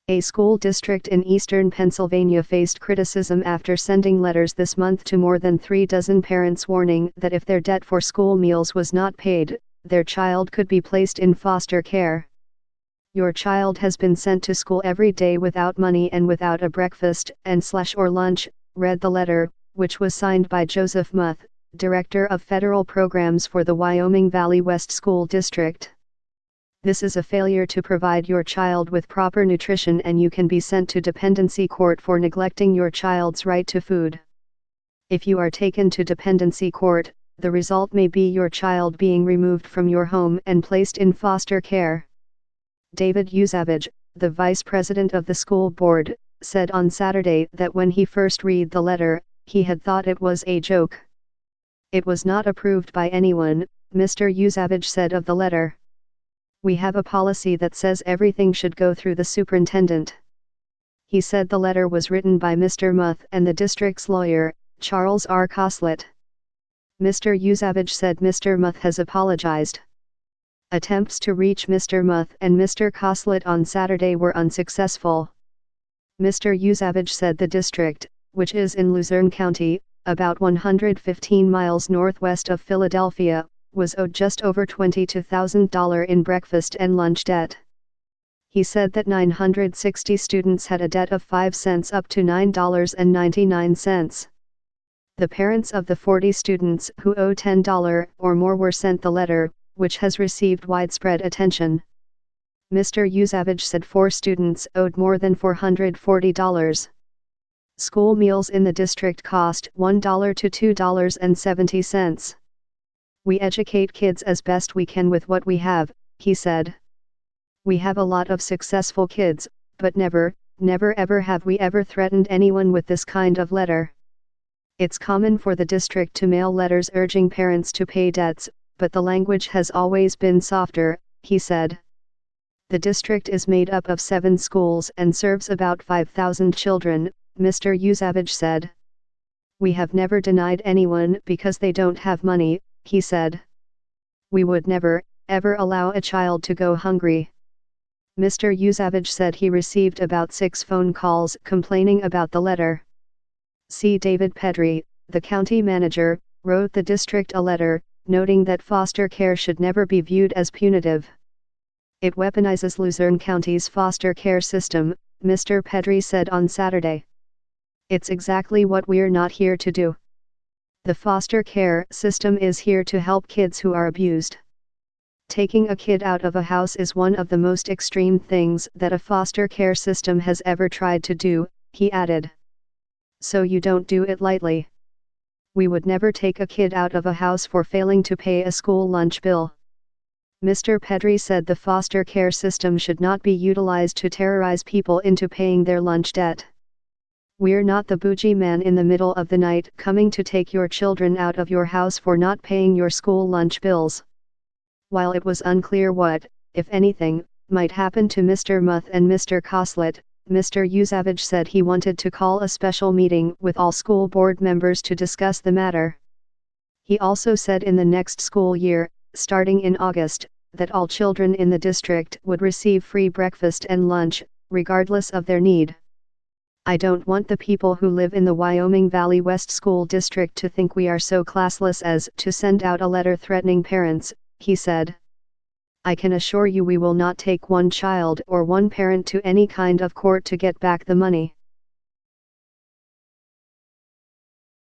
A school district in eastern Pennsylvania faced criticism after sending letters this month to more than 36 parents warning that if their debt for school meals was not paid, their child could be placed in foster care. Your child has been sent to school every day without money and without a breakfast or lunch, read the letter, which was signed by Joseph Muth, Director of Federal Programs for the Wyoming Valley West School District. This is a failure to provide your child with proper nutrition, and you can be sent to dependency court for neglecting your child's right to food. If you are taken to dependency court, the result may be your child being removed from your home and placed in foster care. David Yuzavage, the vice president of the school board, said on Saturday that when he first read the letter, he had thought it was a joke. It was not approved by anyone, Mr. Yuzavage said of the letter. We have a policy that says everything should go through the superintendent. He said the letter was written by Mr. Muth and the district's lawyer, Charles R. Coslett. Mr. Yuzavage said Mr. Muth has apologized. Attempts to reach Mr. Muth and Mr. Coslett on Saturday were unsuccessful. Mr. Yuzavage said the district, which is in Luzerne County, about 115 miles northwest of Philadelphia, was owed just over $22,000 in breakfast and lunch debt. He said that 960 students had a debt of 5 cents up to $9.99. The parents of the 40 students who owe $10 or more were sent the letter, which has received widespread attention. Mr. Yuzavage said 4 students owed more than $440. School meals in the district cost $1 to $2.70. We educate kids as best we can with what we have, he said. We have a lot of successful kids, but never ever have we ever threatened anyone with this kind of letter. It's common for the district to mail letters urging parents to pay debts, but the language has always been softer, he said. The district is made up of 7 schools and serves about 5,000 children, Mr. Yuzavage said. We have never denied anyone because they don't have money, he said. We would never, ever allow a child to go hungry. Mr. Yuzavage said he received about 6 phone calls complaining about the letter. C. David Pedri, the county manager, wrote the district a letter, noting that foster care should never be viewed as punitive. It weaponizes Luzerne County's foster care system, Mr. Pedri said on Saturday. It's exactly what we're not here to do. The foster care system is here to help kids who are abused. Taking a kid out of a house is one of the most extreme things that a foster care system has ever tried to do, he added. So you don't do it lightly. We would never take a kid out of a house for failing to pay a school lunch bill. Mr. Pedri said the foster care system should not be utilized to terrorize people into paying their lunch debt. We're not the bougie man in the middle of the night coming to take your children out of your house for not paying your school lunch bills. While it was unclear what, if anything, might happen to Mr. Muth and Mr. Coslett, Mr. Yuzavage said he wanted to call a special meeting with all school board members to discuss the matter. He also said in the next school year, starting in August, that all children in the district would receive free breakfast and lunch, regardless of their need. I don't want the people who live in the Wyoming Valley West School District to think we are so classless as to send out a letter threatening parents, he said. I can assure you we will not take one child or one parent to any kind of court to get back the money.